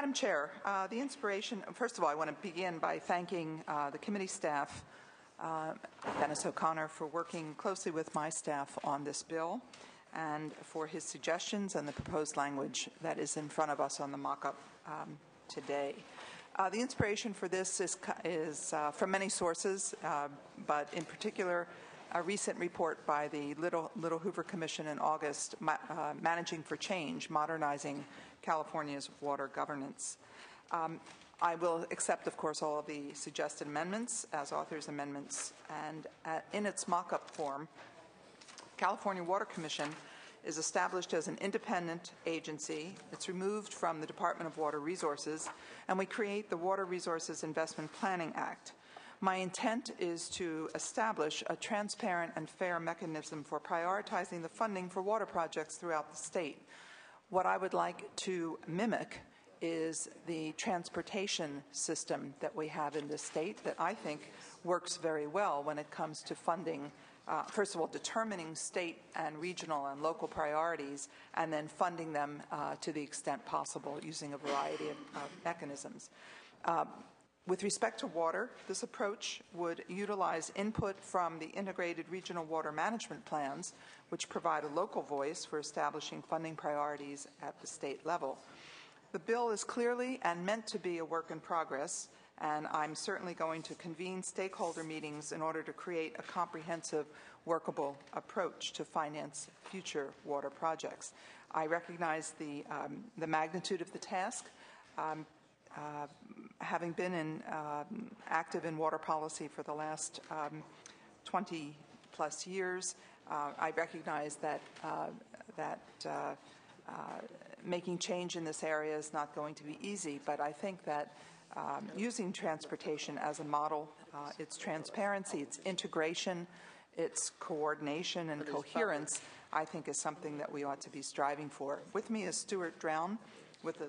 Madam Chair, the inspiration, first of all, I want to begin by thanking the committee staff, Dennis O'Connor, for working closely with my staff on this bill and for his suggestions and the proposed language that is in front of us on the mock-up today. The inspiration for this is from many sources, but in particular, a recent report by the Little Hoover Commission in August, Managing for Change, Modernizing California's Water Governance. I will accept, of course, all of the suggested amendments as author's amendments, and in its mock-up form, California Water Commission is established as an independent agency. It's removed from the Department of Water Resources, and we create the Water Resources Investment Planning Act. My intent is to establish a transparent and fair mechanism for prioritizing the funding for water projects throughout the state. What I would like to mimic is the transportation system that we have in this state that I think works very well when it comes to funding, first of all, determining state and regional and local priorities, and then funding them to the extent possible using a variety of mechanisms. With respect to water, this approach would utilize input from the integrated regional water management plans, which provide a local voice for establishing funding priorities at the state level. The bill is clearly and meant to be a work in progress, and I'm certainly going to convene stakeholder meetings in order to create a comprehensive, workable approach to finance future water projects. I recognize the magnitude of the task. Having been active in water policy for the last 20 plus years, I recognize that making change in this area is not going to be easy, but I think that using transportation as a model, its transparency, its integration, its coordination and coherence, I think is something that we ought to be striving for. With me is Stuart Drown with the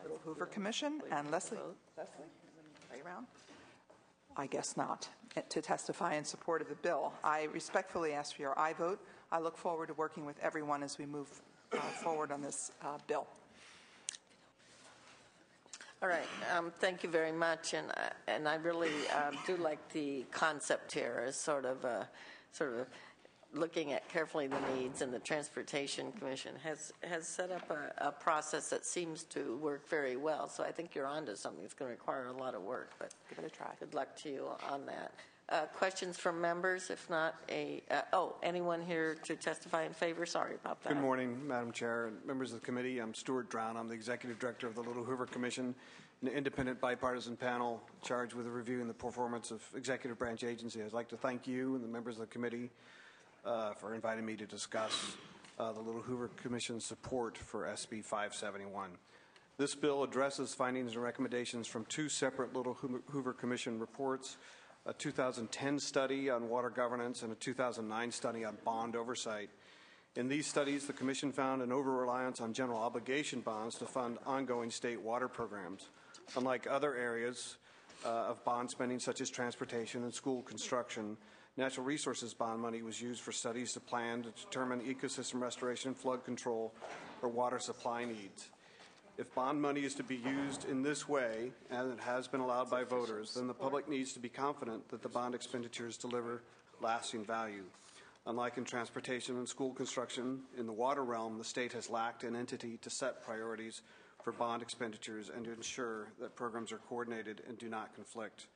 Little Hoover Commission, and Leslie, are you around? I guess not, to testify in support of the bill. I respectfully ask for your aye vote. I look forward to working with everyone as we move forward on this bill. All right. Thank you very much, and I really do like the concept here as sort of looking at carefully the needs, and the Transportation Commission has set up a process that seems to work very well. So I think you're onto something that's going to require a lot of work, but give it a try. Good luck to you on that. Questions from members? If not, anyone here to testify in favor? Sorry about that. Good morning, Madam Chair and members of the committee. I'm Stuart Drown. I'm the Executive Director of the Little Hoover Commission, an independent bipartisan panel charged with reviewing the performance of executive branch agency. I'd like to thank you and the members of the committee for inviting me to discuss the Little Hoover Commission's support for SB 571. This bill addresses findings and recommendations from two separate Little Hoover Commission reports, a 2010 study on water governance and a 2009 study on bond oversight. In these studies, the Commission found an over-reliance on general obligation bonds to fund ongoing state water programs. Unlike other areas of bond spending, such as transportation and school construction, natural resources bond money was used for studies to plan to determine ecosystem restoration, flood control, or water supply needs. If bond money is to be used in this way, and it has been allowed by voters, then the public needs to be confident that the bond expenditures deliver lasting value. Unlike in transportation and school construction, in the water realm, the state has lacked an entity to set priorities for bond expenditures and to ensure that programs are coordinated and do not conflict.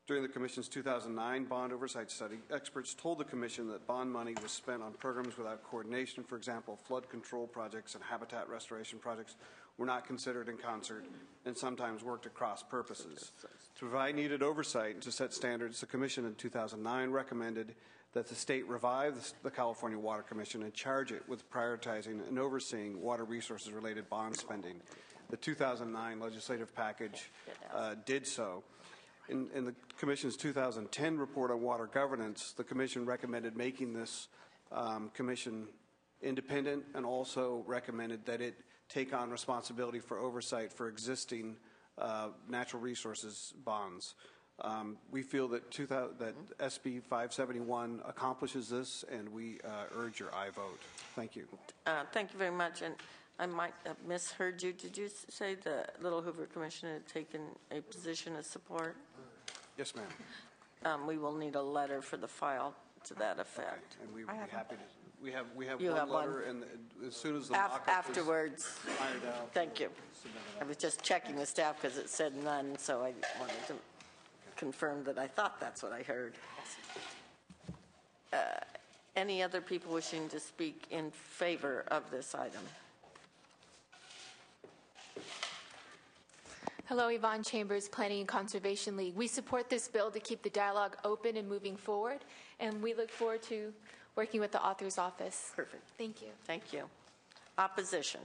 During the Commission's 2009 bond oversight study, experts told the Commission that bond money was spent on programs without coordination. For example, flood control projects and habitat restoration projects were not considered in concert and sometimes worked at cross purposes. To provide needed oversight and to set standards, the Commission in 2009 recommended that the state revive the California Water Commission and charge it with prioritizing and overseeing water resources-related bond spending. The 2009 legislative package did so. In the Commission's 2010 report on water governance, the Commission recommended making this Commission independent and also recommended that it take on responsibility for oversight for existing natural resources bonds. We feel that SB 571 accomplishes this, and we urge your aye vote. Thank you. Thank you very much. And I might have misheard you. Did you say the Little Hoover Commission had taken a position of support? Yes, ma'am. We will need a letter for the file to that effect. And we would be happy to. We have You one have one? letter, and as soon as the mock-up Afterwards. is ironed out. Thank you. I was just checking with staff because it said none, so I wanted to confirm that I thought that's what I heard. Any other people wishing to speak in favor of this item? Hello, Yvonne Chambers, Planning and Conservation League. We support this bill to keep the dialogue open and moving forward, and we look forward to working with the author's office. Perfect. Thank you. Thank you. Opposition?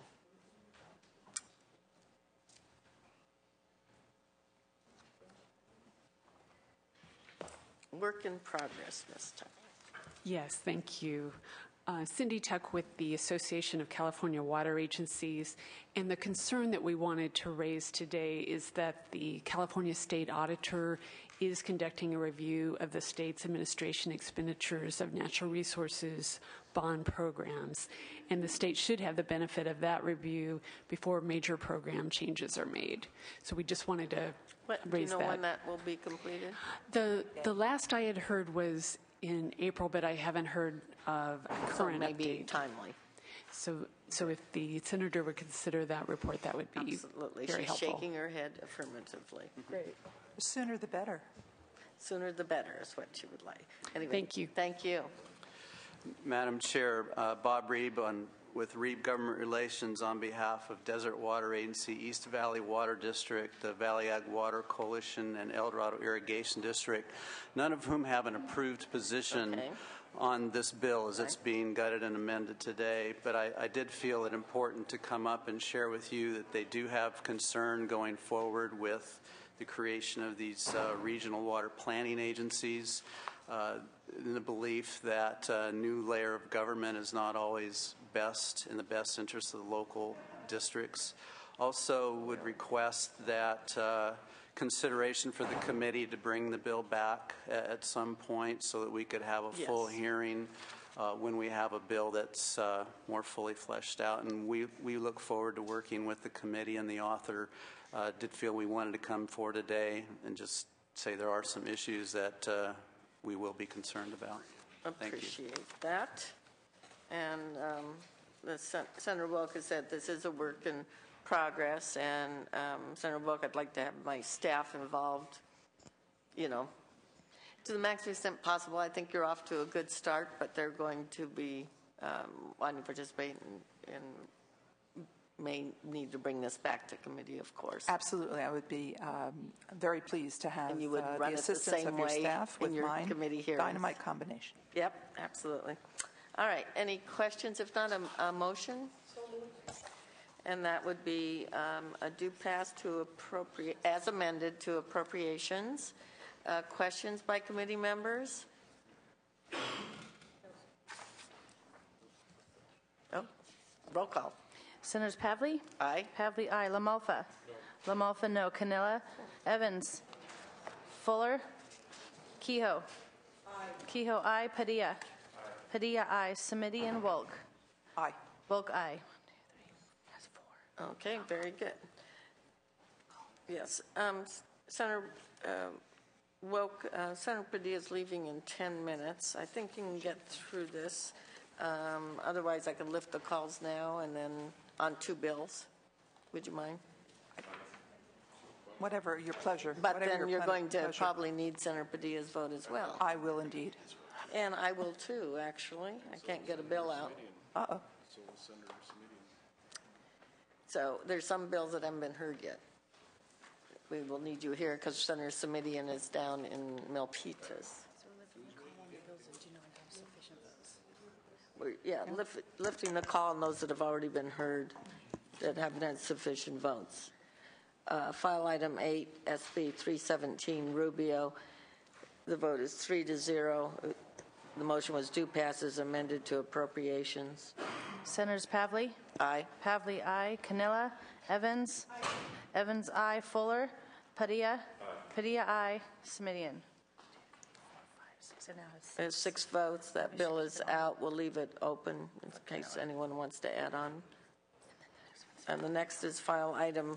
Work in progress, Ms. Tuck. Yes, thank you. Cindy Tuck with the Association of California Water Agencies. And the concern that we wanted to raise today is that the California State Auditor is conducting a review of the state's administration expenditures of natural resources bond programs. And the state should have the benefit of that review before major program changes are made. So we just wanted to raise Do you know that. when that will be completed? The last I had heard was in April, but I haven't heard of a current maybe update. timely. So if the senator would consider that report, that would be Absolutely. very She's helpful. shaking her head affirmatively. Great. The sooner the better. Sooner the better is what she would like. Anyway, Thank you. Thank you. Madam Chair, Bob Reeb with Reeb Government Relations on behalf of Desert Water Agency, East Valley Water District, the Valley Ag Water Coalition, and El Dorado Irrigation District, none of whom have an approved position on this bill as it's being gutted and amended today. But I did feel it important to come up and share with you that they do have concern going forward with the creation of these regional water planning agencies, in the belief that a new layer of government is not always best in the best interest of the local districts. Also would request that consideration for the committee to bring the bill back at some point so that we could have a full hearing when we have a bill that's more fully fleshed out. And we look forward to working with the committee, and the author did feel we wanted to come forward today and just say there are some issues that we will be concerned about. Thank you. Appreciate that. And Senator Wilk has said this is a work in progress, and Senator Wilk, I'd like to have my staff involved, to the maximum extent possible. I think you're off to a good start, but they're going to be wanting to participate and may need to bring this back to committee, of course. Absolutely. I would be very pleased to have And you would the run it the assistance same of your way staff in with your mine. committee hearings. Dynamite combination. Yep, absolutely. All right, any questions? If not, a motion? And that would be a due pass to appropriate, as amended to appropriations. Questions by committee members? Oh, roll call. Senators Pavley? Aye. Pavley, aye. LaMalfa? No. LaMalfa, no. Canilla? Evans? Fuller? Kehoe? Aye. Kehoe, aye. Padilla? Aye. Padilla, aye. Semidian, Wilk? Aye. Wilk, aye. 1, 2, 3, that's 4. Okay, very good. Yes, Senator Wilk, Senator Padilla is leaving in 10 minutes. I think you can get through this. Otherwise, I can lift the calls now and then on 2 bills. Would you mind? Whatever your pleasure. But Whatever then your you're going to pleasure. probably need Senator Padilla's vote as well. I will indeed. And I will too, actually. I can't get a bill out. Uh-oh. So there's some bills that haven't been heard yet. We will need you here because Senator Semidian is down in Milpitas. Yeah, lifting the call on those that have already been heard that haven't had sufficient votes. File item 8, SB 317, Rubio. The vote is 3-0. The motion was due pass as amended to appropriations. Senators Pavley? Aye. Pavley, aye. Canilla? Evans? Aye. Evans, aye. Fuller? Padilla? Aye. Padilla, aye. Semidian? 5, 6, and now it's There's 6 votes. That bill is out. We'll leave it open in case anyone wants to add on. And the next is file item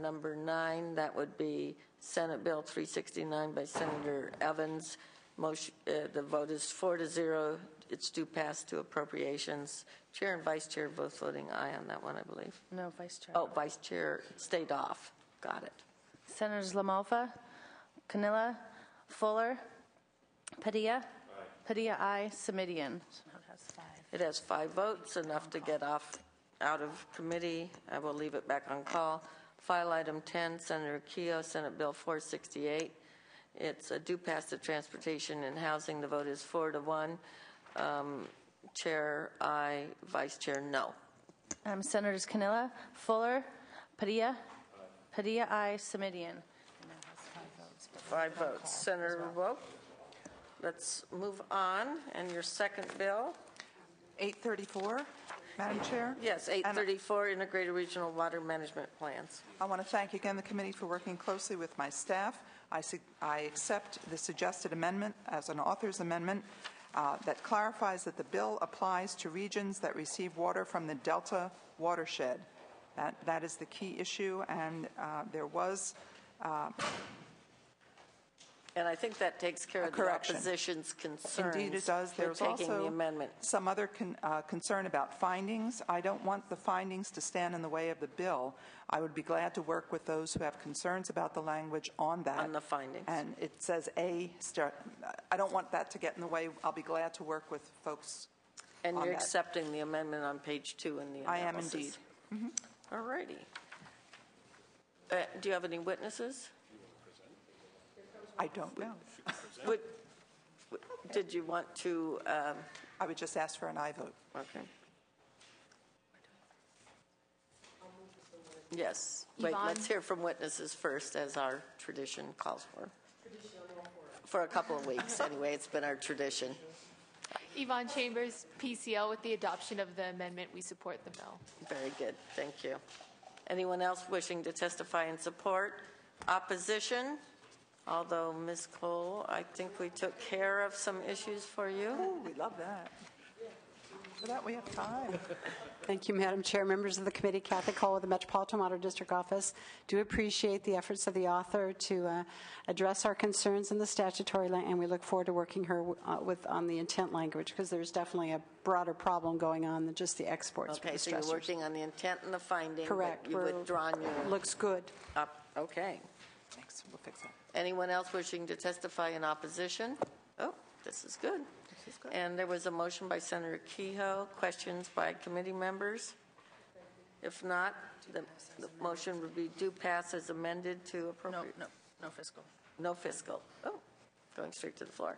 number 9. That would be Senate Bill 369 by Senator Evans. Motion, the vote is 4-0. It's due pass to appropriations. Chair and Vice Chair both voting aye on that one, I believe. No, Vice Chair. Oh, Vice Chair stayed off. Got it. Senators LaMalfa, Canilla, Fuller, Padilla. Padilla, aye. Semidian. It has 5 votes, enough to get out of committee. I will leave it back on call. File item 10, Senator Keogh, Senate Bill 468. It's a due pass to transportation and housing. The vote is 4-1. Chair, aye. Vice Chair, no. Senators Canilla, Fuller, Padilla. Padilla, aye. Semidian. 5 votes. Senator Woke, let's move on. And your second bill? 834, Madam Chair. Yes, 834, Integrated Regional Water Management Plans. I want to thank again the committee for working closely with my staff. I accept the suggested amendment as an author's amendment that clarifies that the bill applies to regions that receive water from the Delta watershed. That is the key issue, and there was and I think that takes care of the correction. opposition's concerns. Indeed, it does. There's taking also the amendment. some other concern about findings. I don't want the findings to stand in the way of the bill. I would be glad to work with those who have concerns about the language on that. On the findings. And it says I don't want that to get in the way. I'll be glad to work with folks And on you're that. accepting the amendment on page 2 in the analysis. I am indeed. Mm-hmm. All righty. Do you have any witnesses? I don't know. Did you want to? I would just ask for an aye vote. Okay. Yes. Wait, Yvonne? let's hear from witnesses first, as our tradition calls for. For a couple of weeks, anyway. It's been our tradition. Yvonne Chambers, PCL. With the adoption of the amendment, we support the bill. Very good. Thank you. Anyone else wishing to testify in support? Opposition? Although, Ms. Cole, I think we took care of some issues for you. Oh, we love that. For that, we have time. Thank you, Madam Chair. Members of the committee, Kathy Cole with the Metropolitan Water District Office. Do appreciate the efforts of the author to address our concerns in the statutory and we look forward to working her on the intent language, because there's definitely a broader problem going on than just the exports. Okay, for the so you're stressors. working on the intent and the finding. Correct. But you've withdrawn your... Looks good. Okay. Thanks. We'll fix it. Anyone else wishing to testify in opposition? Oh, this is good. And there was a motion by Senator Kehoe. Questions by committee members? If not, the motion would be due pass as amended to appropriate. No fiscal. No fiscal. Oh, going straight to the floor.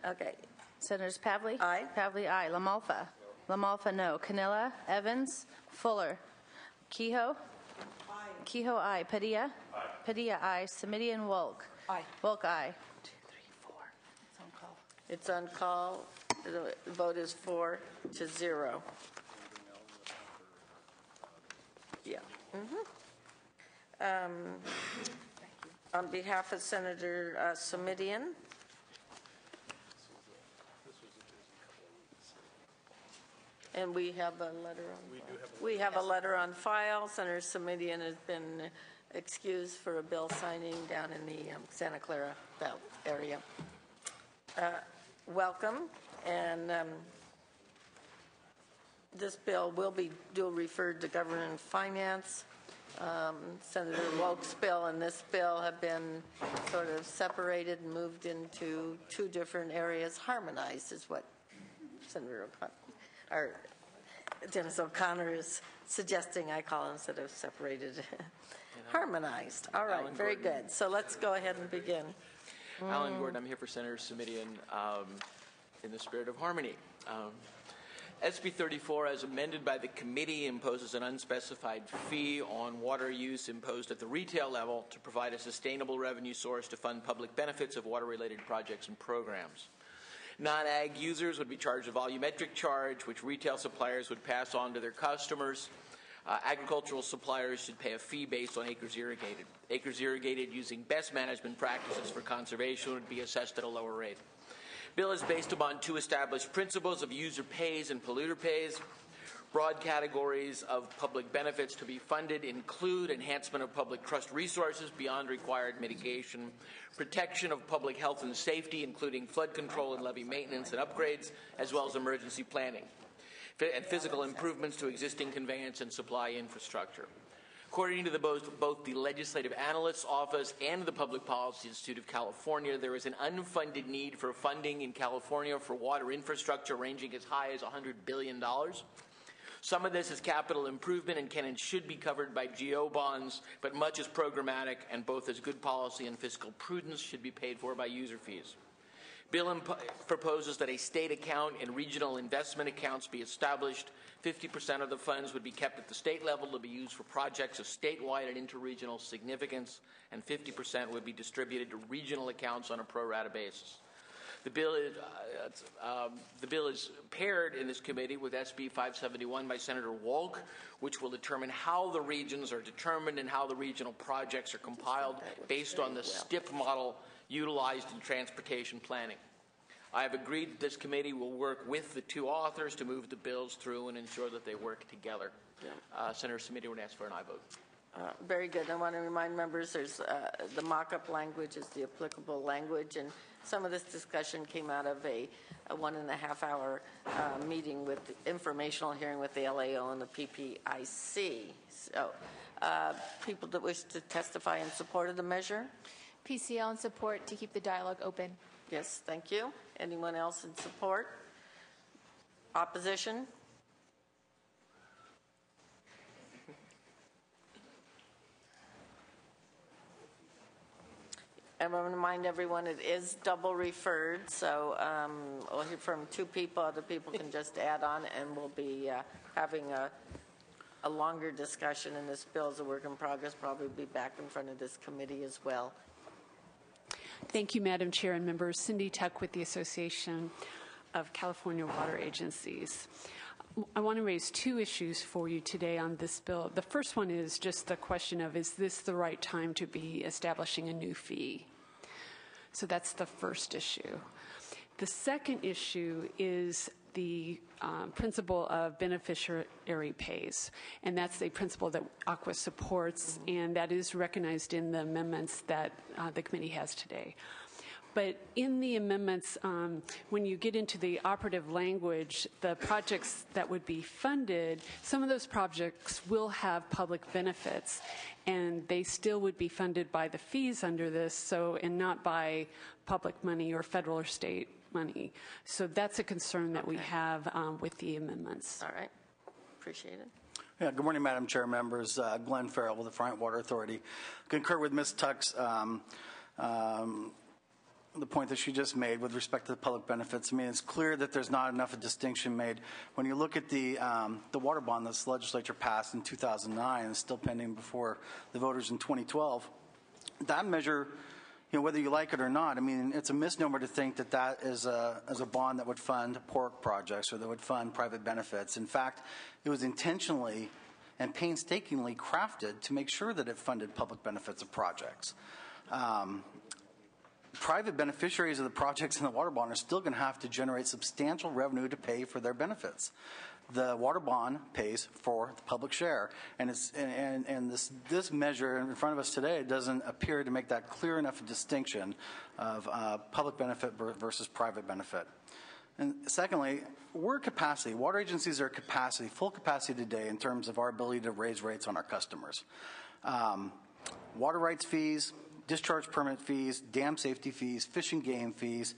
Okay. Senators Pavley? Aye. Pavley, aye. LaMalfa? LaMalfa, no. Canilla? Evans? Fuller? Kehoe? Aye. Kehoe, aye. Padilla? Aye. Padilla, aye. Semidian, Wolk? Aye. Wolk, aye. 2, 3, 4. It's It's on call. on call. The vote is 4-0. Yeah. On behalf of Senator Semidian. And we have a letter on We have a letter on file. Senator Semidian has been excused for a bill signing down in the Santa Clara Belt area. Welcome. And this bill will be dual referred to Government and Finance. Senator Woke's bill and this bill have been sort of separated and moved into 2 different areas. Harmonized is what Senator O'Connor, or Dennis O'Connor is suggesting I call instead of separated. Harmonized. All right, Alan very Gordon. good. So let's go ahead and begin. Alan Gordon, I'm here for Senator Semidian in the spirit of harmony. SB 34, as amended by the committee, imposes an unspecified fee on water use imposed at the retail level to provide a sustainable revenue source to fund public benefits of water-related projects and programs. Non-ag users would be charged a volumetric charge, which retail suppliers would pass on to their customers. Agricultural suppliers should pay a fee based on acres irrigated. Acres irrigated using best management practices for conservation would be assessed at a lower rate. Bill is based upon 2 established principles of user pays and polluter pays. Broad categories of public benefits to be funded include enhancement of public trust resources beyond required mitigation, protection of public health and safety, including flood control and levee maintenance and upgrades, as well as emergency planning, and physical improvements to existing conveyance and supply infrastructure. According to both the Legislative Analyst's Office and the Public Policy Institute of California, there is an unfunded need for funding in California for water infrastructure ranging as high as $100 billion. Some of this is capital improvement and can and should be covered by GO bonds, but much is programmatic, and both as good policy and fiscal prudence should be paid for by user fees. Bill proposes that a state account and regional investment accounts be established. 50% of the funds would be kept at the state level to be used for projects of statewide and interregional significance, and 50% would be distributed to regional accounts on a pro rata basis. The bill is paired in this committee with SB 571 by Senator Wolk, which will determine how the regions are determined and how the regional projects are compiled based on the STIP model utilized in transportation planning. I have agreed that this committee will work with the two authors to move the bills through and ensure that they work together. Senator Sumida would ask for an aye vote. Very good. I want to remind members there's the mock-up language is the applicable language, and some of this discussion came out of a 1.5-hour meeting with the informational hearing with the LAO and the PPIC. So people that wish to testify in support of the measure? PCL in support to keep the dialogue open. Yes, thank you. Anyone else in support? Opposition? I want to remind everyone it is double referred, so we'll hear from two people. Other people can just add on, and we'll be having a longer discussion, and this bill is a work in progress, probably be back in front of this committee as well. Thank you, Madam Chair and members. Cindy Tuck with the Association of California Water Agencies. I want to raise two issues for you today on this bill. The first one is just the question of, is this the right time to be establishing a new fee? So that's the first issue. The second issue is the principle of beneficiary pays, and that's a principle that ACWA supports, and that is recognized in the amendments that the committee has today. But in the amendments, when you get into the operative language, the projects that would be funded, some of those projects will have public benefits, and they still would be funded by the fees under this, and not by public money or federal or state money. So that's a concern that we have with the amendments. All right. Appreciate it. Yeah, good morning, Madam Chair, members. Glenn Farrell with the Front Water Authority. Concur with Ms. Tuck's the point that she just made with respect to the public benefits. I mean, it's clear that there's not enough of a distinction made. When you look at the water bond that the legislature passed in 2009 and is still pending before the voters in 2012, that measure, whether you like it or not, I mean, it's a misnomer to think that that is a bond that would fund pork projects or that would fund private benefits. In fact, it was intentionally and painstakingly crafted to make sure that it funded public benefits of projects. Private beneficiaries of the projects in the water bond are still going to have to generate substantial revenue to pay for their benefits. The water bond pays for the public share, and this measure in front of us today doesn't appear to make that clear enough a distinction of public benefit versus private benefit. And secondly, we're capacity. Water agencies are capacity, full capacity today in terms of our ability to raise rates on our customers. Water rights fees, discharge permit fees, dam safety fees, fish and game fees,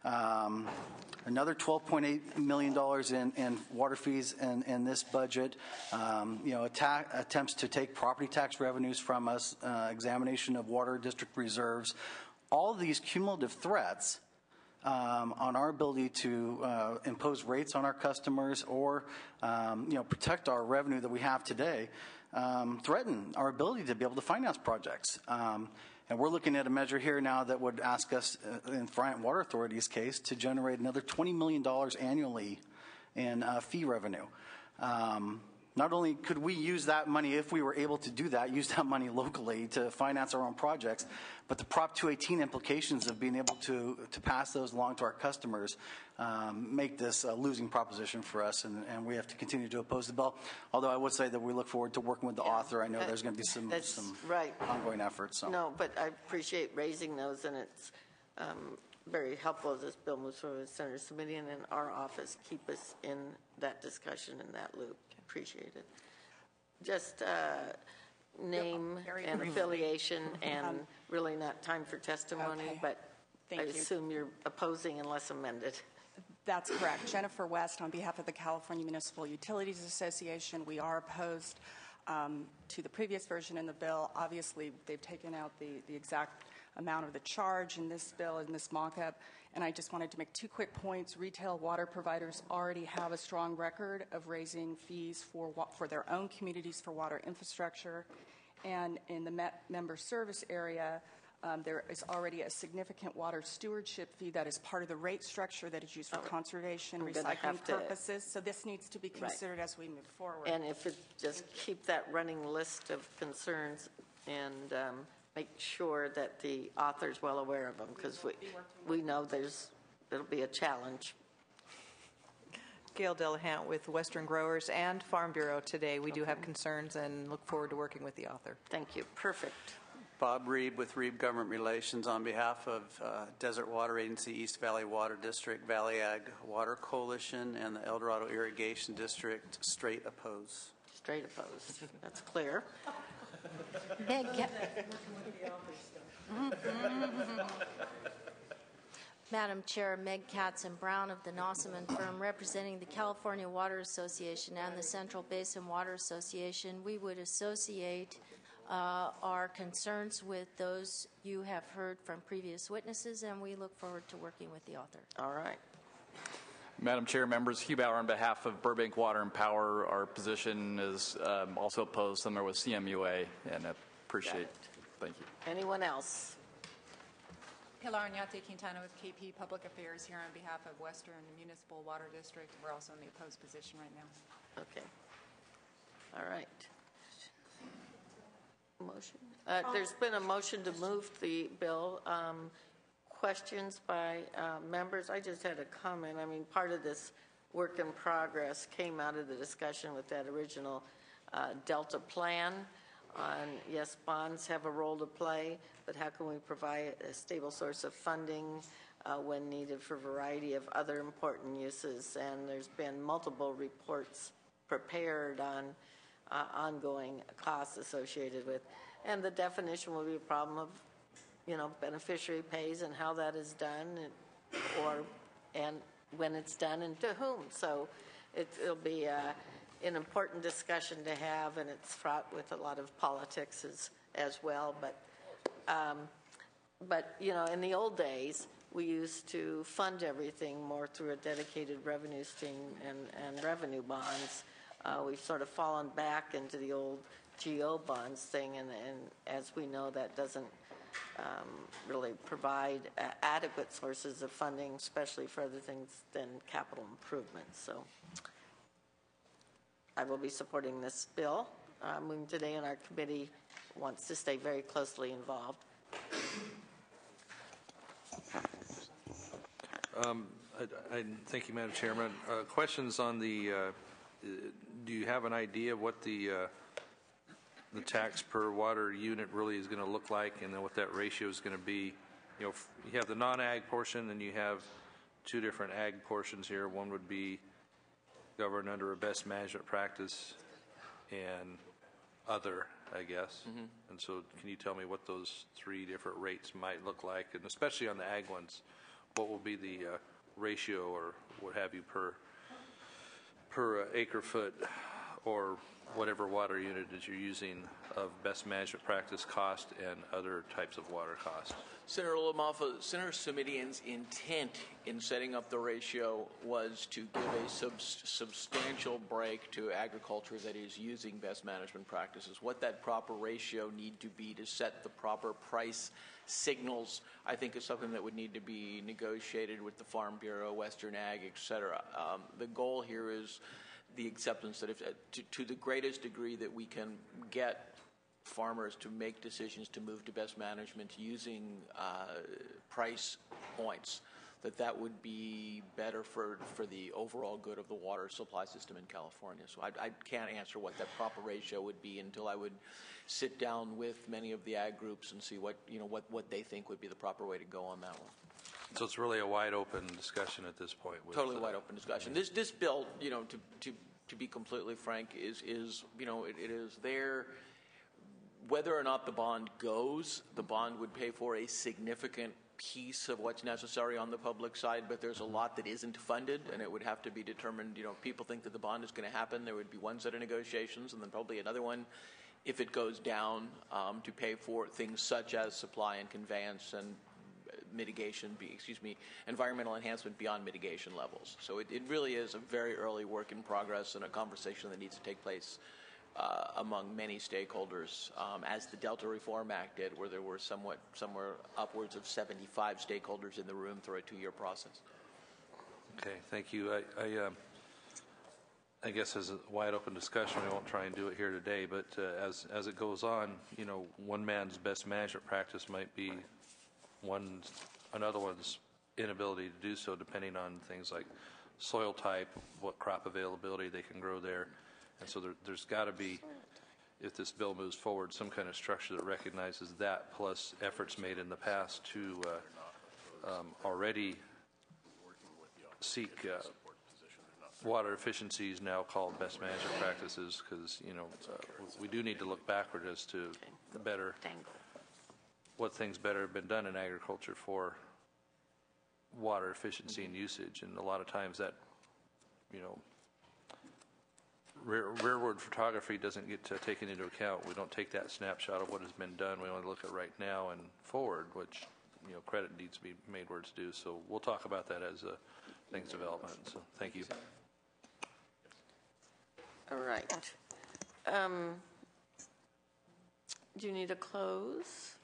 another $12.8 million in water fees in this budget, attempts to take property tax revenues from us, examination of water district reserves. All of these cumulative threats on our ability to impose rates on our customers or protect our revenue that we have today threaten our ability to be able to finance projects. And we're looking at a measure here now that would ask us, in Front Water Authority's case, to generate another $20 million annually in fee revenue. not only could we use that money, if we were able to do that, use that money locally to finance our own projects, but the Prop 218 implications of being able to pass those along to our customers make this a losing proposition for us, and we have to continue to oppose the bill. Although I would say that we look forward to working with the author. I know there's going to be some right. ongoing efforts. So. No, but I appreciate raising those, and it's very helpful as this bill moves forward. Senator Simitian and our office keep us in that discussion, in that loop. Appreciate it. Just name and affiliation, and really not time for testimony, Okay. but Thank I you. assume you're opposing unless amended. That's correct. Jennifer West, on behalf of the California Municipal Utilities Association, we are opposed to the previous version in the bill. Obviously, they've taken out the exact amount of the charge in this bill, in this mock-up, and I just wanted to make 2 quick points. Retail water providers already have a strong record of raising fees for their own communities for water infrastructure, and in the member service area, there is already a significant water stewardship fee that is part of the rate structure that is used for conservation, recycling purposes. So this needs to be considered as we move forward. And if it just keep that running list of concerns and make sure that the author's well aware of them, because we know it'll be a challenge. Gail Delahant with Western Growers and Farm Bureau today. We do have concerns and look forward to working with the author. Thank you. Perfect. Bob Reeb with Reeb Government Relations on behalf of Desert Water Agency, East Valley Water District, Valley Ag Water Coalition, and the El Dorado Irrigation District. Straight oppose. Straight opposed. That's clear. Madam Chair, Meg Katzenbrown of the Nossaman firm, representing the California Water Association and the Central Basin Water Association. We would associate our concerns with those you have heard from previous witnesses, and we look forward to working with the author. All right. Madam Chair, members, Hugh Bauer on behalf of Burbank Water and Power. Our position is also opposed, similar with CMUA, and I appreciate it. Thank you. Anyone else? Pilar Oñate Quintana with KP Public Affairs here on behalf of Western Municipal Water District. We're also in the opposed position right now. Okay. All right. Motion. There's been a motion to move the bill. Questions by members? I just had a comment. I mean, part of this work in progress came out of the discussion with that original Delta plan on, yes, bonds have a role to play, but how can we provide a stable source of funding when needed for a variety of other important uses? And there's been multiple reports prepared on ongoing costs associated with, and the definition will be a problem of, beneficiary pays and how that is done, and when it's done and to whom. So it'll be an important discussion to have, and it's fraught with a lot of politics as well. But in the old days, we used to fund everything more through a dedicated revenue stream and revenue bonds. We've sort of fallen back into the old GO bonds thing, and as we know, that doesn't really provide adequate sources of funding, especially for other things than capital improvements. So I will be supporting this bill. Moving today, and our committee wants to stay very closely involved. Thank you, Madam Chairman. Questions on the, do you have an idea of what the tax per water unit really is going to look like, and then what that ratio is going to be? You have the non-ag portion, and you have 2 different ag portions here. One would be governed under a best management practice and other, I guess. Mm-hmm. And so can you tell me what those 3 different rates might look like, and especially on the ag ones, what will be the ratio or what have you per acre foot or whatever water unit that you're using of best management practice cost and other types of water costs? Senator LaMalfa, Senator Simitian's intent in setting up the ratio was to give a substantial break to agriculture that is using best management practices. What that proper ratio need to be to set the proper price signals, I think, is something that would need to be negotiated with the Farm Bureau, Western Ag, et cetera. The goal here is the acceptance that if to the greatest degree that we can get farmers to make decisions to move to best management using price points, that would be better for the overall good of the water supply system in California. So I can't answer what that proper ratio would be until I would sit down with many of the ag groups and see what they think would be the proper way to go on that one. So it's really a wide open discussion at this point. Totally wide open discussion. This bill, to be completely frank, is it is there. Whether or not the bond goes, the bond would pay for a significant piece of what's necessary on the public side, but there's a lot that isn't funded, and it would have to be determined. People think that the bond is going to happen. There would be one set of negotiations, and then probably another one, if it goes down, to pay for things such as supply and conveyance and environmental enhancement beyond mitigation levels. So it really is a very early work in progress and a conversation that needs to take place among many stakeholders, as the Delta Reform Act did, where there were somewhere upwards of 75 stakeholders in the room through a 2-year process. Okay, thank you. I guess as a wide open discussion, we won't try and do it here today, but as it goes on, one man's best management practice might be another one's inability to do so, depending on things like soil type, what crop availability they can grow there. And so there's got to be, if this bill moves forward, some kind of structure that recognizes that, plus efforts made in the past to already seek water efficiencies, now called best management practices, because we do need to look backward as to what things better have been done in agriculture for water efficiency and usage. And a lot of times that rearward photography doesn't get taken into account. We don't take that snapshot of what has been done. We only look at right now and forward, which credit needs to be made where it's due. So we'll talk about that as things develop. So thank you. All right. Do you need a close?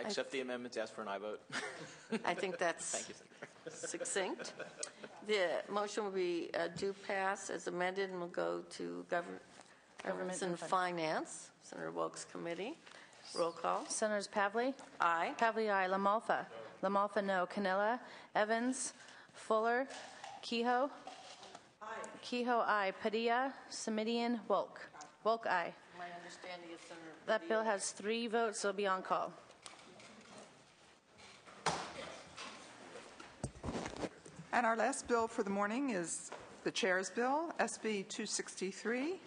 Accept the amendments, ask for an aye vote. I think that's Thank you, succinct. The motion will be due pass as amended, and will go to Government and Finance, Senator Wilkes Committee. Roll call. Senators Pavley? Aye. Pavley, aye. LaMalfa? LaMalfa, no. Canilla? Evans? Fuller? Kehoe? Aye. Kehoe, aye. Padilla? Semidian? Wolk? Wolk, aye. My understanding is Senator That bill has 3 votes. It'll be on call. And our last bill for the morning is the Chair's Bill, SB 263.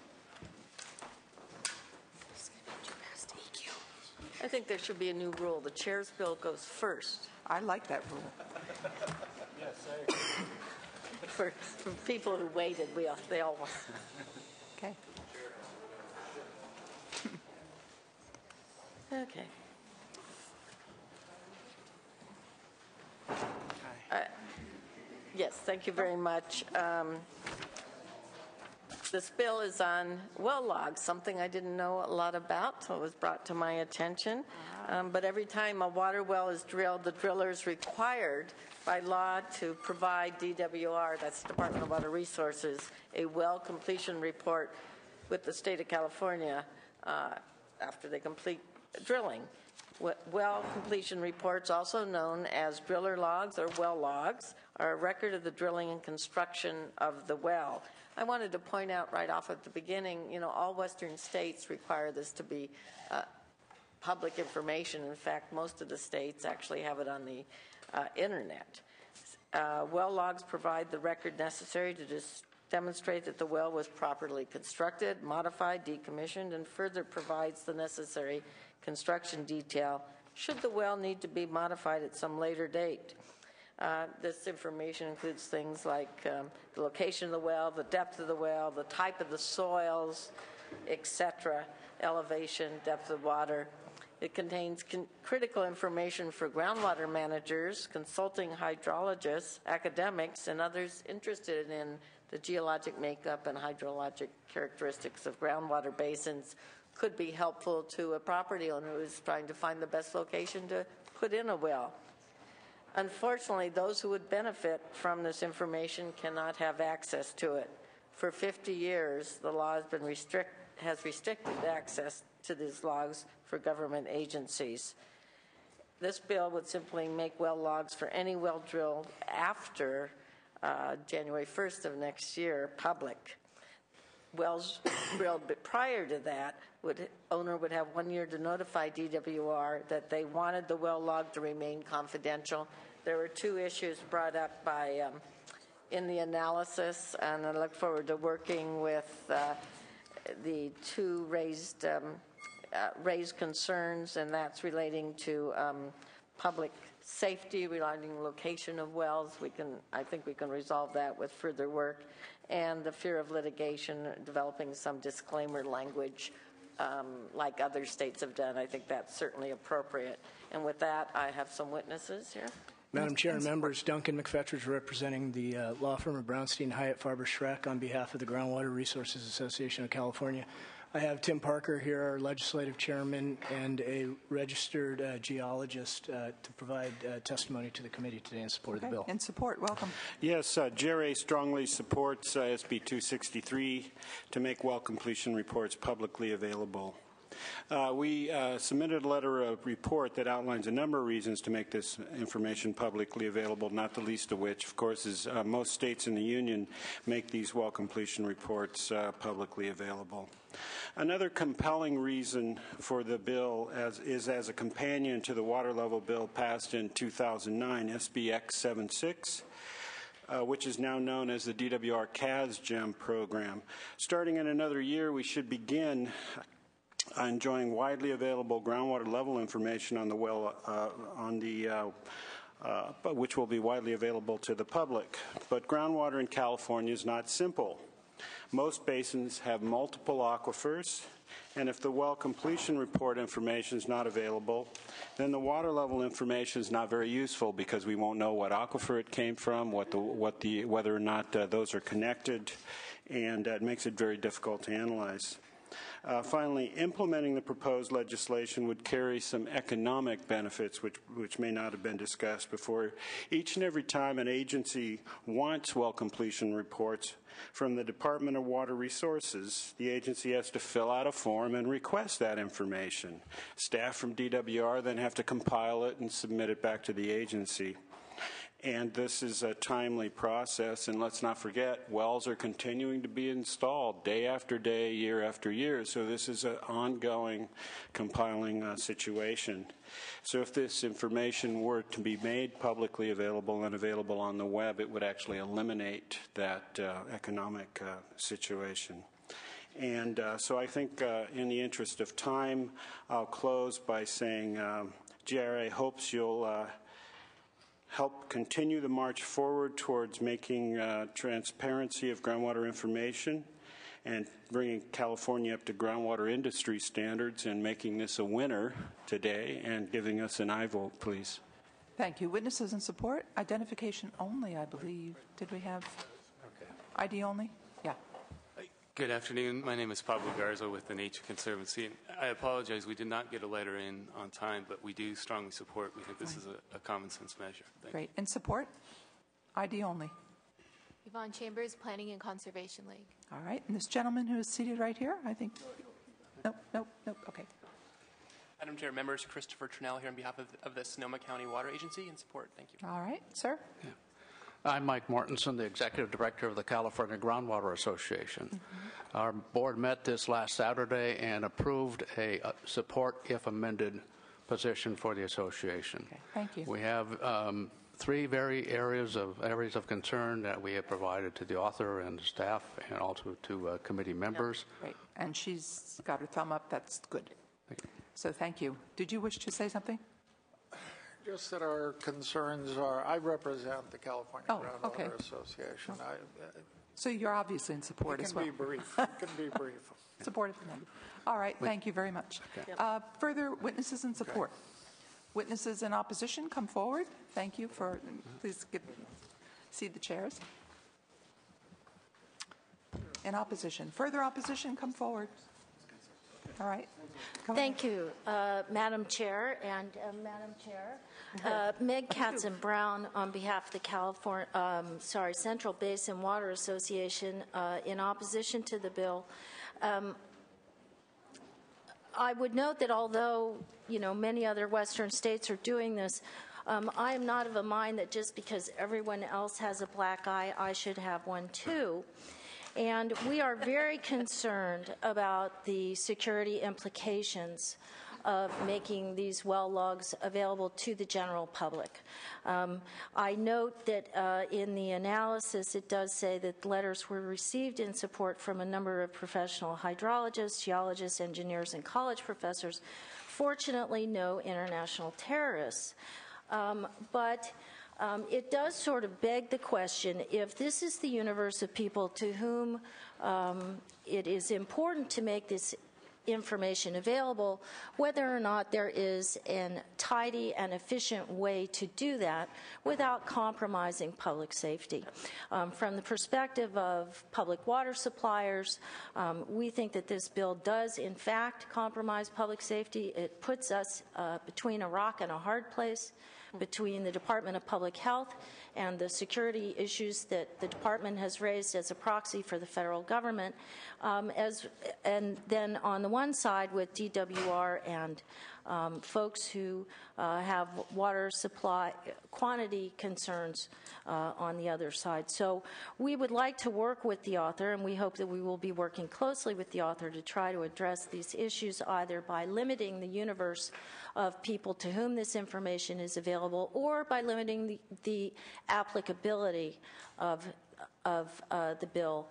I think there should be a new rule. The Chair's bill goes first. I like that rule. Yes, I agree. For people who waited, they all want. Okay. Okay. Yes, thank you very much. This bill is on well logs, something I didn't know a lot about, so it was brought to my attention. But every time a water well is drilled, the driller is required by law to provide DWR, that's Department of Water Resources, a well completion report with the state of California after they complete drilling. Well completion reports, also known as driller logs or well logs, are a record of the drilling and construction of the well. I wanted to point out right off at the beginning, all Western states require this to be public information. In fact, most of the states actually have it on the internet. Well logs provide the record necessary to demonstrate that the well was properly constructed, modified, decommissioned, and further provides the necessary construction detail should the well need to be modified at some later date. This information includes things like the location of the well, the depth of the well, the type of the soils, etc., elevation, depth of water. It contains critical information for groundwater managers, consulting hydrologists, academics, and others interested in the geologic makeup and hydrologic characteristics of groundwater basins. Could be helpful to a property owner who's trying to find the best location to put in a well. Unfortunately, those who would benefit from this information cannot have access to it. For 50 years, the law has restricted access to these logs for government agencies. This bill would simply make well logs for any well drilled after January 1st of next year public. Wells drilled but prior to that, owner would have 1 year to notify DWR that they wanted the well log to remain confidential. There were two issues brought up by in the analysis, and I look forward to working with the two raised concerns, and that's relating to public safety, regarding location of wells. I think we can resolve that with further work, and the fear of litigation, developing some disclaimer language like other states have done. I think that's certainly appropriate. And with that, I have some witnesses here. Madam Chair and members, Duncan McFetters representing the law firm of Brownstein Hyatt Farber Schreck on behalf of the Groundwater Resources Association of California. I have Tim Parker here, our legislative chairman, and a registered geologist to provide testimony to the committee today in support of the bill. In support, welcome. Yes, JRA strongly supports SB 263 to make well completion reports publicly available. We submitted a letter of report that outlines a number of reasons to make this information publicly available, not the least of which, of course, is most states in the Union make these well completion reports publicly available. Another compelling reason for the bill is as a companion to the water level bill passed in 2009, SBX 76. Which is now known as the DWR CAS-GEM program. Starting in another year, we should begin enjoying widely available groundwater level information on the well, which will be widely available to the public. But groundwater in California is not simple. Most basins have multiple aquifers, and if the well completion report information is not available, then the water level information is not very useful because we won't know what aquifer it came from, whether or not those are connected, and it makes it very difficult to analyze. Finally, implementing the proposed legislation would carry some economic benefits which may not have been discussed before. Each and every time an agency wants well completion reports from the Department of Water Resources, the agency has to fill out a form and request that information. Staff from DWR then have to compile it and submit it back to the agency. And this is a timely process, and let's not forget, wells are continuing to be installed day after day, year after year, so this is an ongoing compiling situation. So if this information were to be made publicly available and available on the web, it would actually eliminate that economic situation. And so I think in the interest of time, I'll close by saying GRA hopes you'll help continue the march forward towards making transparency of groundwater information and bringing California up to groundwater industry standards and making this a winner today and giving us an aye vote, please. Thank you. Witnesses in support? Identification only, I believe. Did we have ID only? Yeah. Good afternoon. My name is Pablo Garza with the Nature Conservancy. And I apologize, we did not get a letter in on time, but we do strongly support. We think this is a common sense measure. Great. In support? ID only. Yvonne Chambers, Planning and Conservation League. All right. And this gentleman who is seated right here, I think. Nope. Okay. Madam Chair, members, Christopher Trinnell here on behalf of the Sonoma County Water Agency in support. Thank you. All right, sir. Yeah. I'm Mike Mortensen, the Executive Director of the California Groundwater Association. Mm-hmm. Our board met this last Saturday and approved a support, if amended, position for the association. Okay. Thank you. We have three areas of concern that we have provided to the author and the staff and also to committee members. Yep. Great. And she's got her thumb up. That's good. So thank you. Did you wish to say something? Just that our concerns are, I represent the California Groundwater Association. Oh. So you're obviously in support as well. It can be brief. Support of the member. All right, thank you very much. Okay. Further witnesses in support? Okay. Witnesses in opposition, come forward. Thank you for, please cede the chairs. In opposition. Further opposition, come forward. All right. Thank you, Madam Chair. And Madam Chair, Meg Katzenbrown on behalf of the Central Basin Water Association in opposition to the bill. I would note that although, many other Western states are doing this, I am not of a mind that just because everyone else has a black eye, I should have one too. And we are very concerned about the security implications of making these well logs available to the general public. I note that in the analysis it does say that letters were received in support from a number of professional hydrologists, geologists, engineers, and college professors. Fortunately, no international terrorists. But it does sort of beg the question, if this is the universe of people to whom it is important to make this information available, whether or not there is a tidy and efficient way to do that without compromising public safety. From the perspective of public water suppliers, we think that this bill does in fact compromise public safety. It puts us between a rock and a hard place, between the Department of Public Health and the security issues that the department has raised as a proxy for the federal government, and then on the one side with DWR and folks who have water supply quantity concerns on the other side. So we would like to work with the author, and we hope that we will be working closely with the author to try to address these issues either by limiting the universe of people to whom this information is available or by limiting the applicability of the bill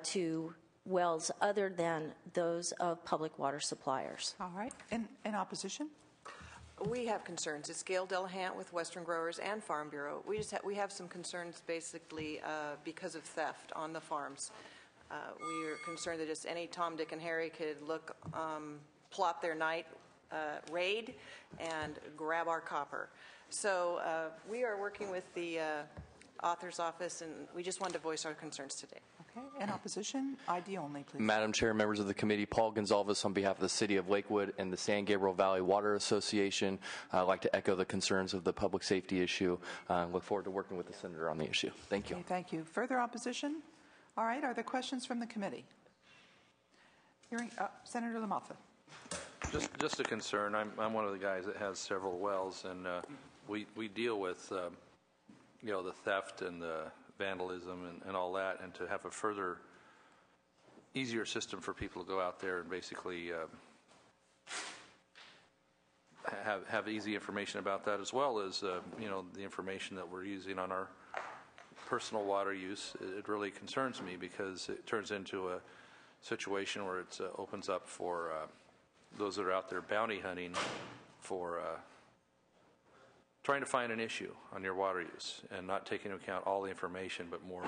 to wells other than those of public water suppliers. All right. In opposition? We have concerns. It's Gail Delahant with Western Growers and Farm Bureau. We have some concerns basically because of theft on the farms. We are concerned that just any Tom, Dick, and Harry could plot their night raid and grab our copper. So we are working with the author's office, and we just wanted to voice our concerns today. Okay. In opposition, ID only, please. Madam Chair, members of the committee, Paul Gonzalez on behalf of the City of Lakewood and the San Gabriel Valley Water Association. I'd like to echo the concerns of the public safety issue. Look forward to working with the Senator on the issue. Thank you. Okay, thank you. Further opposition? All right. Are there questions from the committee? Hearing Senator LaMalfa. Just a concern. I'm one of the guys that has several wells, and we deal with the theft and the vandalism and all that, and to have a further easier system for people to go out there and basically have easy information about that, as well as the information that we're using on our personal water use. It really concerns me because it turns into a situation where it opens up for those that are out there bounty hunting for trying to find an issue on your water use and not taking into account all the information, but more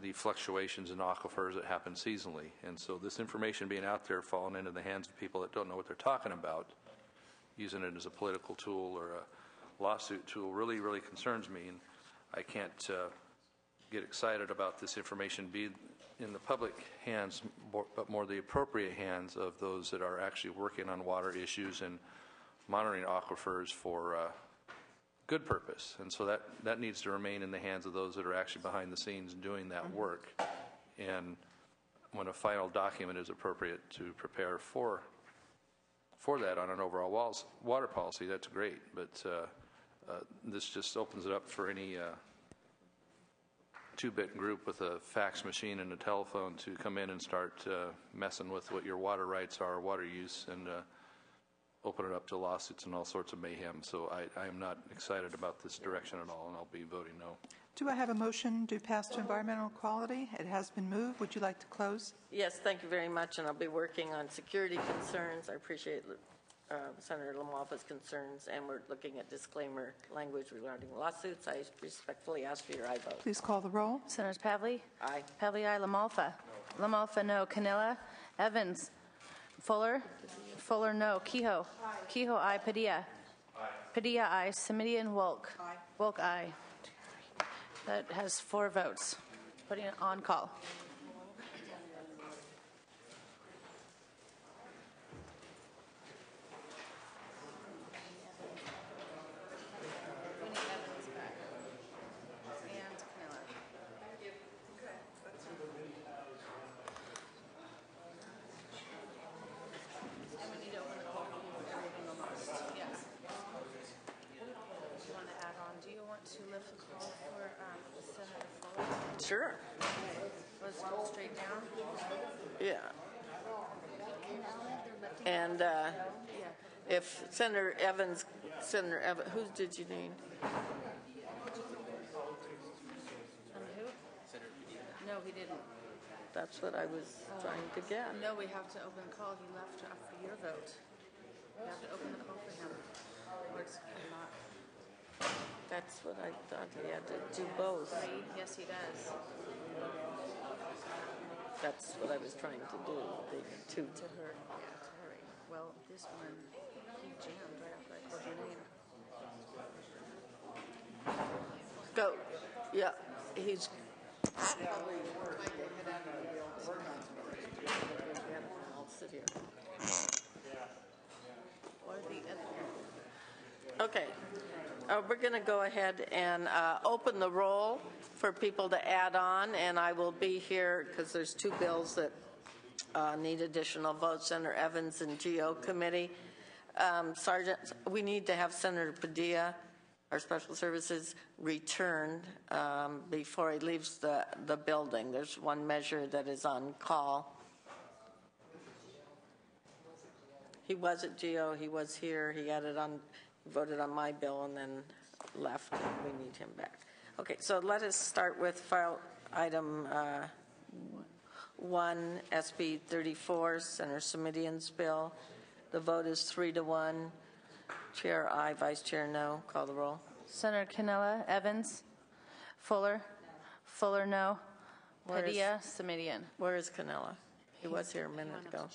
the fluctuations in aquifers that happen seasonally. And so this information being out there falling into the hands of people that don't know what they're talking about, using it as a political tool or a lawsuit tool, really, really concerns me. And I can't get excited about this information being in the public hands, but more the appropriate hands of those that are actually working on water issues and monitoring aquifers for good purpose. And so that needs to remain in the hands of those that are actually behind the scenes doing that work. And when a final document is appropriate to prepare for that on an overall water policy, that's great. But this just opens it up for any two-bit group with a fax machine and a telephone to come in and start messing with what your water rights are, water use, and open it up to lawsuits and all sorts of mayhem. So I am not excited about this direction at all, and I'll be voting no. Do I have a motion to pass to environmental quality? It has been moved. Would you like to close? Yes, thank you very much, and I'll be working on security concerns. I appreciate Senator LaMalfa's concerns, and we're looking at disclaimer language regarding lawsuits. I respectfully ask for your aye vote. Please call the roll. Senators Pavley? Aye. Pavley, aye. LaMalfa? No. LaMalfa, no. Canilla? Evans? Fuller? Fuller, no. Kehoe? Aye. Kehoe, aye. Padilla? Aye. Padilla, aye. Simidian, Wolk? Aye. Wolk, aye. That has 4 votes. Putting it on call. Sure. Let's go straight down. Yeah. And if Senator Evans, who did you name? No, he didn't. That's what I was trying to get. No, we have to open the call. He left after your vote. We have to open the call for him. Or it's not. That's what I thought he had to do both. Yes, he does. That's what I was trying to do. The two. To hurry. Well, this one, he jammed right after I called your name. Go. Yeah, he's. I'll sit here. Okay. We're going to go ahead and open the roll for people to add on, and I will be here because there's two bills that need additional votes, Senator Evans and GO committee. Sergeant, we need to have Senator Padilla, our special services, returned before he leaves the building. There's one measure that is on call. He was at GO, he was here, he voted on my bill and then left. We need him back. Okay, so let us start with file item 1, SB 34, Senator Simitian's bill. The vote is 3-1. Chair, aye. Vice Chair, no. Call the roll. Senator Canella, Evans, Fuller, no. Padilla, Simitian. Where is Canella? He was here a minute ago.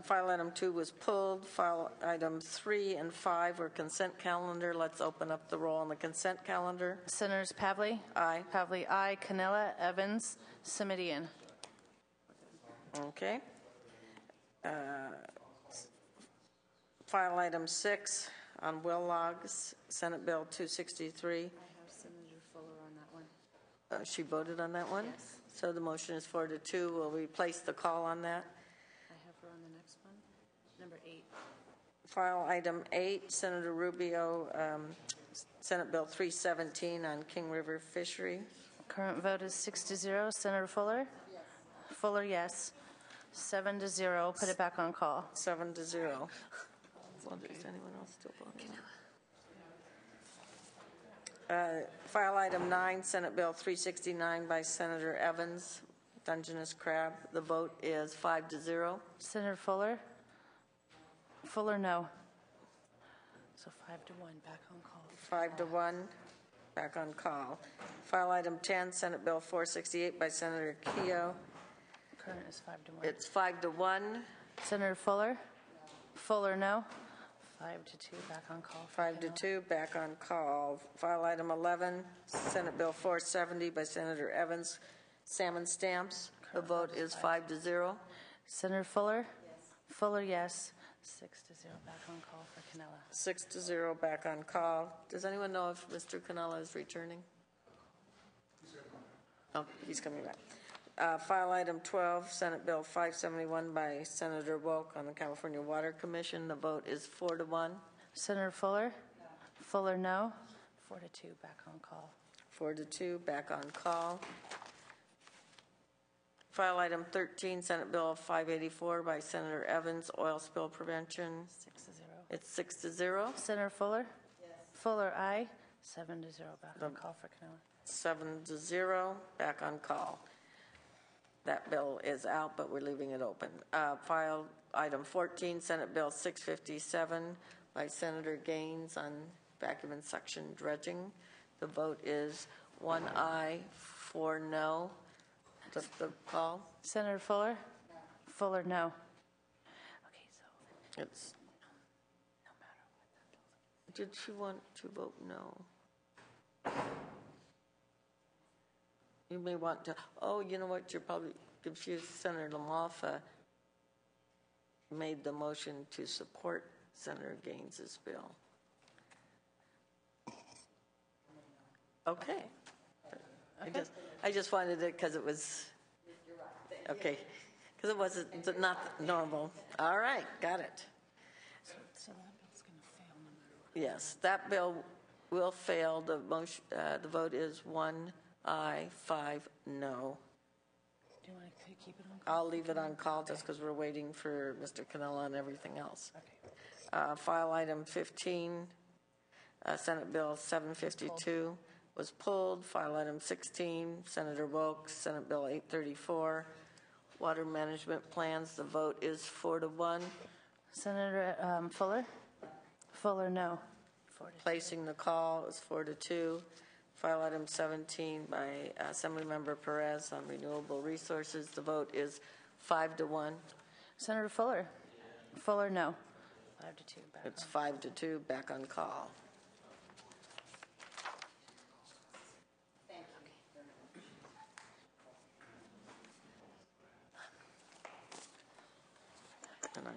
File item 2 was pulled. File item 3 and 5 were consent calendar. Let's open up the roll on the consent calendar. Senators Pavley? Aye. Pavley, aye. Canella, Evans, Simitian. Okay. File item 6 on will logs, Senate Bill 263. I have Senator Fuller on that one. She voted on that one? Yes. So the motion is 4-2. Will we place the call on that? I have her on the next one. Number 8. File item 8, Senator Rubio, Senate Bill 317 on King River Fishery. Current vote is 6-0. Senator Fuller? Yes. Fuller, yes. 7-0. Put it back on call. 7-0. Well, does anyone else still vote? File item 9, Senate Bill 369 by Senator Evans, Dungeness Crab. The vote is 5-0. Senator Fuller? Fuller, no. So 5-1, back on call. 5-1, back on call. File item 10, Senate Bill 468 by Senator Keogh. Current is 5-1. It's 5-1. Senator Fuller? Fuller, no. 5-2, back on call. 5-2, back on call. File item 11, Senate Bill 470 by Senator Evans, salmon stamps. The vote is 5-0. Senator Fuller? Yes. Fuller, yes. 6-0, back on call for Canella. 6-0, back on call. Does anyone know if Mr. Canella is returning? Oh, he's coming back. File item 12, Senate Bill 571 by Senator Woke on the California Water Commission. The vote is 4-1. Senator Fuller? Fuller, no. 4-2, back on call. 4-2, back on call. File item 13, Senate Bill 584 by Senator Evans, oil spill prevention. 6-0. It's 6-0. Senator Fuller? Yes. Fuller, aye. 7-0, back on call for Canella. 7-0, back on call. That bill is out, but we're leaving it open. File item 14, Senate Bill 657 by Senator Gaines on vacuum and suction dredging. The vote is 1 aye, 4 no. Just the call? Senator Fuller? No. Fuller, no. Okay, so it's no matter what that does. Did she want to vote no? You may want to, you know what, you're probably confused. Senator LaMalfa made the motion to support Senator Gaines's bill. Okay. I just wanted it because it was, okay, because it wasn't not normal. All right, got it. So that bill's going to fail no matter what. Yes, that bill will fail. The motion, the vote is 1 aye, 5 no. Do you want to keep it on? I'll leave it on call just because we're waiting for Mr. Canella and everything else. File item 15, Senate Bill 752 was pulled. File item 16, Senator Wilkes, Senate Bill 834, water management plans. The vote is 4-1. Senator Fuller? Fuller, no. Placing the call is 4-2. File item 17 by Assemblymember Perez on renewable resources. The vote is 5-1. Senator Fuller? Fuller, no. 5-2. It's 5-2. Back on call. And I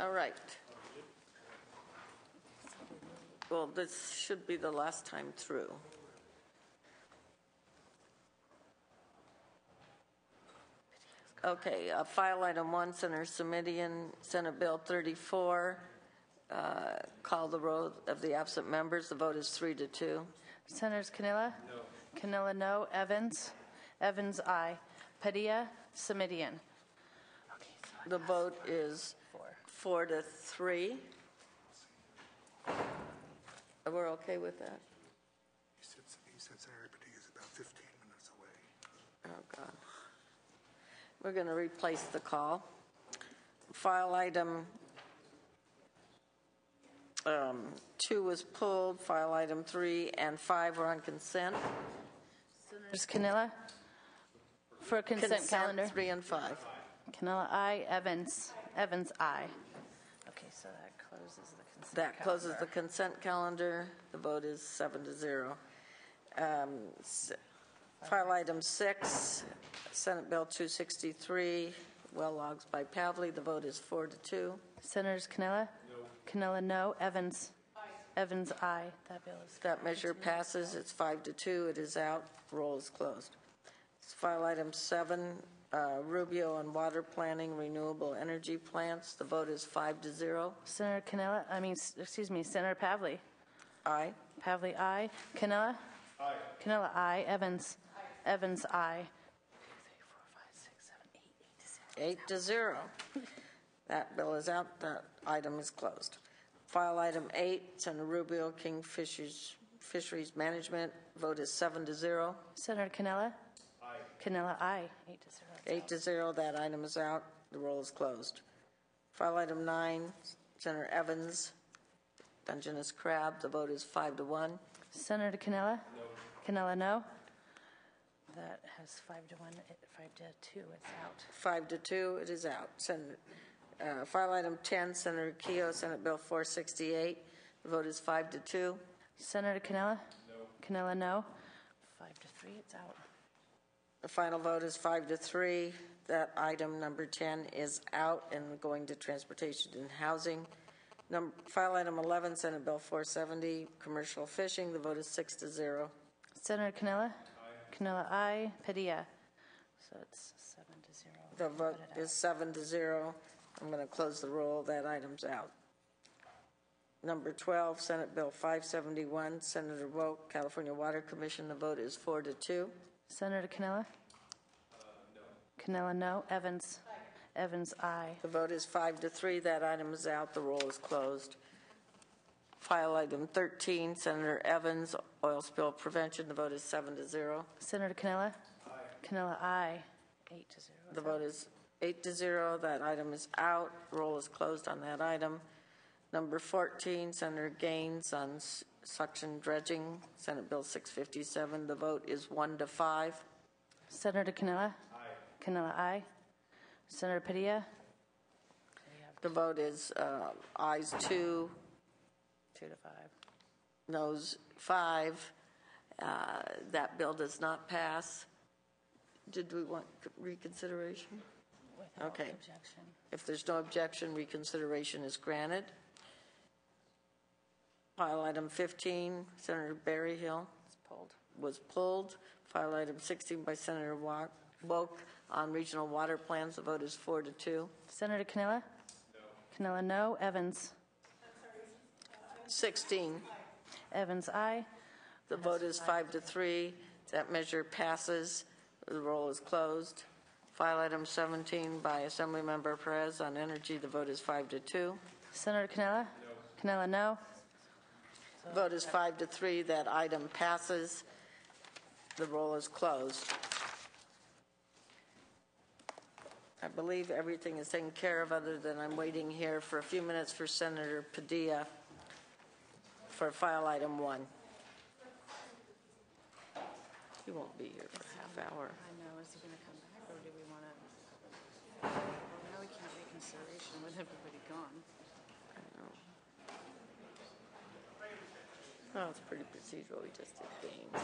All right. Well, this should be the last time through. Okay, file item 1, Senator Simitian, Senate Bill 34. Call the roll of the absent members. The vote is 3-2. Senators Canilla? No. Canilla, no. Evans? Evans, aye. Padilla? Simitian. The vote is 4-3. We're okay with that? He said Senator Padilla is about 15 minutes away. Oh, God. We're going to replace the call. File item 2 was pulled. File item 3 and 5 are on consent. Senators Canilla? For consent calendar? 3 and 5. Canilla, aye. Evans? Evans, aye. Okay, so that closes the consent That closes the consent calendar. The vote is 7-0. File item 6, Senate Bill 263 well logs by Pavley. The vote is 4-2. Senators Canella? No. Canella, no. Evans? Aye. Evans, aye. That bill is... That measure passes. It's 5-2. It is out. Roll is closed. File item 7, Rubio on water planning, renewable energy plants. The vote is 5-0. Senator Canella, Senator Pavley? Aye. Pavley, aye. Canella? Aye. Canella, aye. Evans? Aye. Evans, aye. 8-0. That bill is out. That item is closed. File item 8, Senator Rubio, King Fisheries Management. Vote is 7-0. Senator Canella? Aye. Canella, aye. 8-0. That item is out. The roll is closed. File item 9, Senator Evans, Dungeness Crab. The vote is 5-1. Senator Canella? No. Canella, no. That has 5-1, 5-2. It's out. 5-2. It is out. File item 10, Senator Keogh, Senate Bill 468. The vote is 5-2. Senator Canella? No. Canella, no. 5-3. It's out. The final vote is 5-3. That item number 10 is out and going to Transportation and Housing. File item 11, Senate Bill 470, Commercial Fishing. The vote is 6-0. Senator Canella? Aye. Canella, aye. Padilla? So it's 7-0. The vote is 7-0. I'm going to close the roll. That item's out. Number 12, Senate Bill 571, Senator Woke, California Water Commission. The vote is 4-2. Senator Canella? No. Canella, no. Evans? Aye. Evans, aye. The vote is 5-3. That item is out. The roll is closed. File item 13, Senator Evans, Oil Spill Prevention. The vote is 7-0. Senator Canella? Aye. Canella, aye. 8-0. The vote is 8-0. That item is out. Roll is closed on that item. Number 14, Senator Gaines on suction dredging, Senate Bill 657. The vote is 1-5. Senator Canella? Aye. Canella, aye. Senator Padilla? The vote is ayes 2. 2-5. Noes 5. That bill does not pass. Did we want reconsideration? Without okay. Objection. If there's no objection, reconsideration is granted. File item 15, Senator Berryhill was pulled. File item 16 by Senator Woke on regional water plans. The vote is 4-2. Senator Canella? No. Canella, no. Evans? 16. Evans, aye. The vote is 5-3. That measure passes. The roll is closed. File item 17 by Assemblymember Perez on energy. The vote is 5-2. Senator Canella? No. Canella, no. Vote is 5-3. That item passes. The roll is closed. I believe everything is taken care of other than I'm waiting here for a few minutes for Senator Padilla for file item 1. He won't be here for a half hour. I know. Is he going to come back, or do we want to? Well, now we can't reconsideration with everybody gone. I know. Oh, it's pretty procedural. We just did games.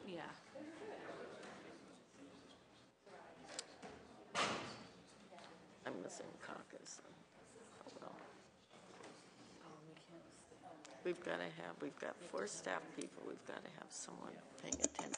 Yeah. I'm missing caucus. Oh, well. We've got 4 staff people. We've got to have someone paying attention.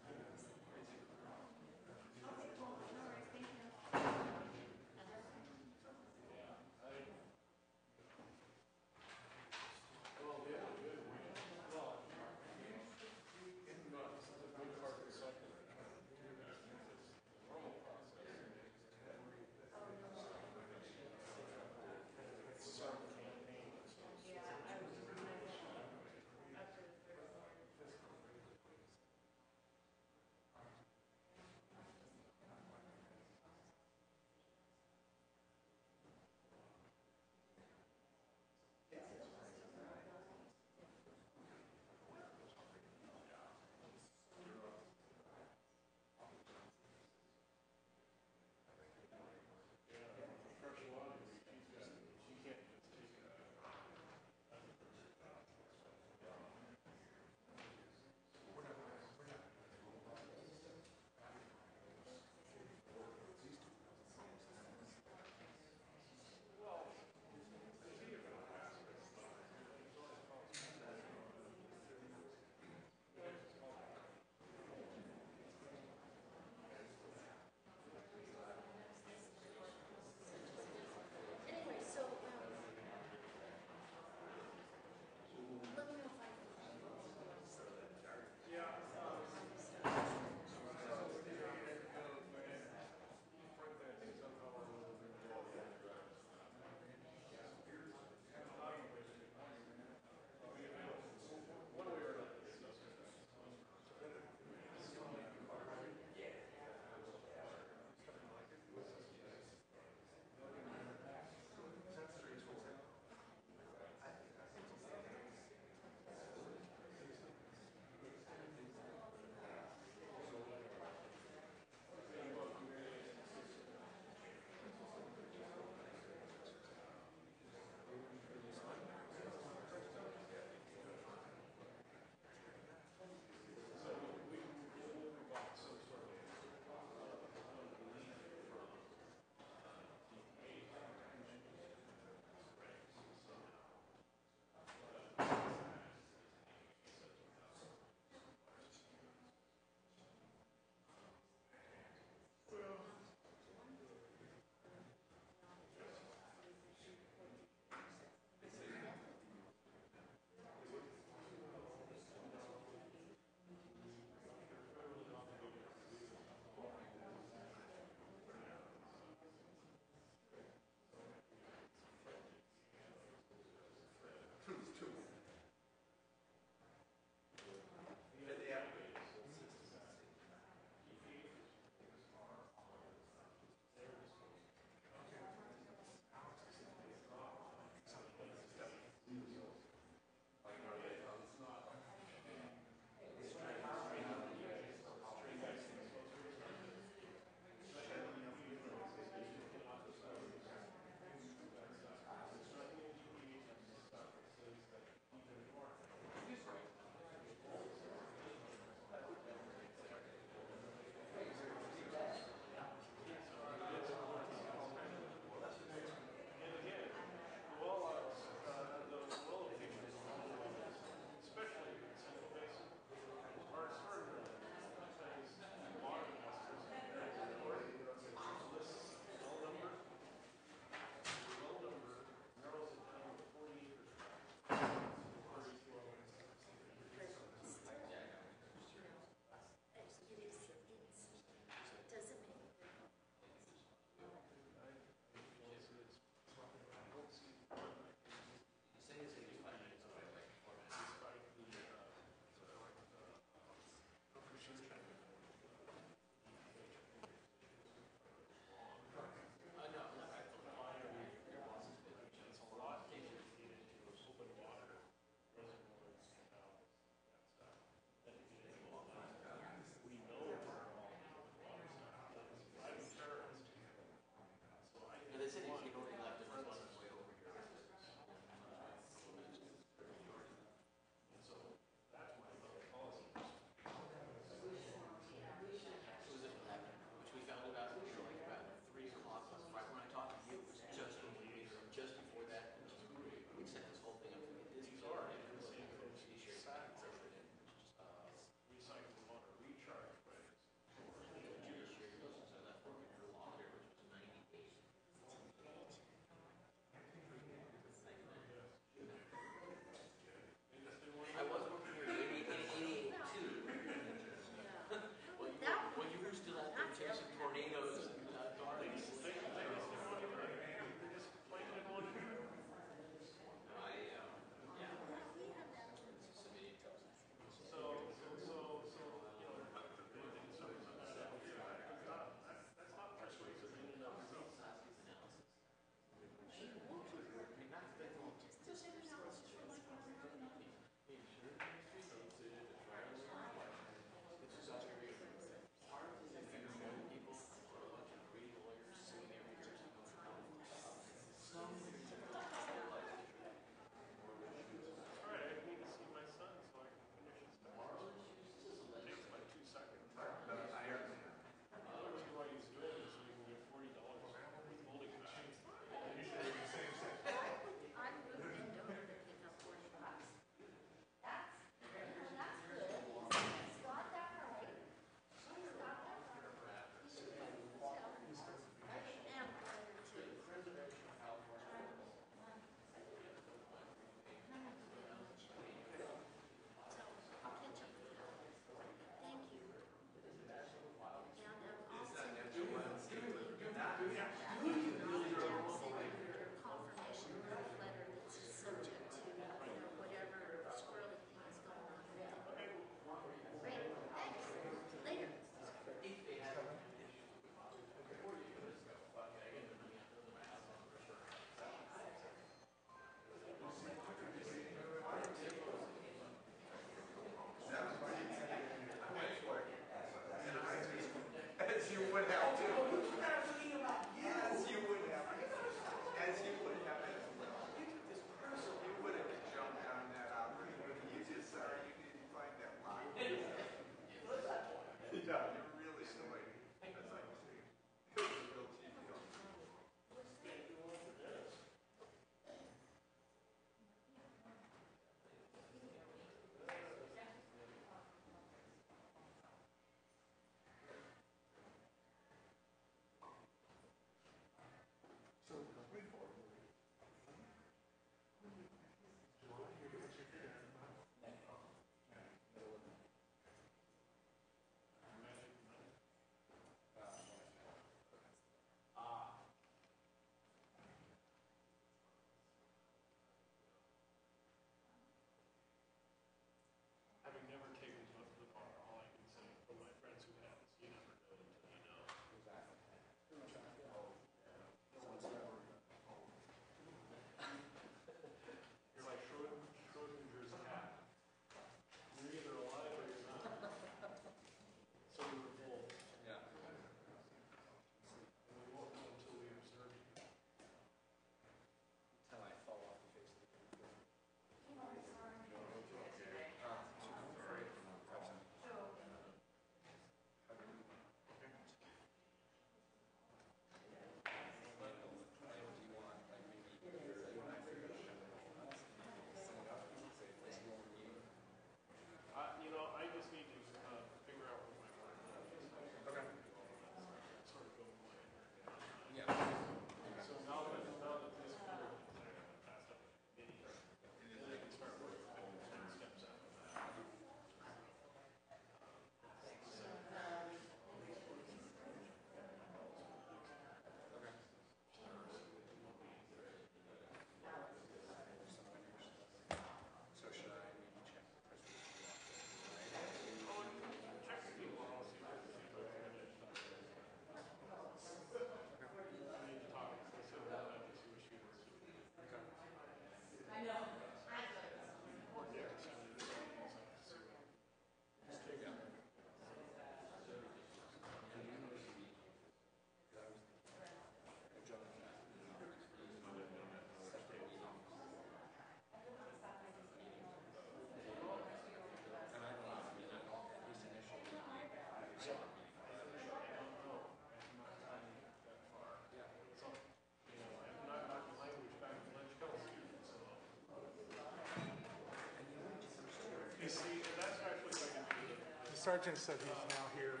Sergeant said he's now here.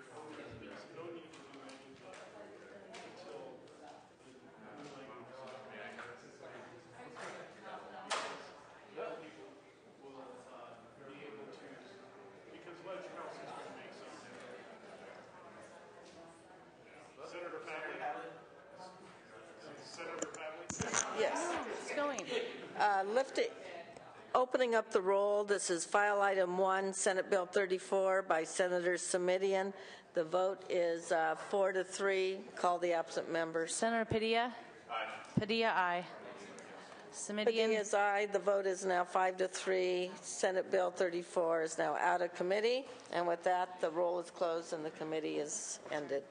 Yes. It's going. Opening up the roll, this is file item 1, Senate Bill 34 by Senator Simidian. The vote is 4-3. Call the absent members. Senator Padilla? Aye. Padilla, aye. Simidian? Padilla is aye. The vote is now 5-3. Senate Bill 34 is now out of committee. And with that, the roll is closed and the committee is ended.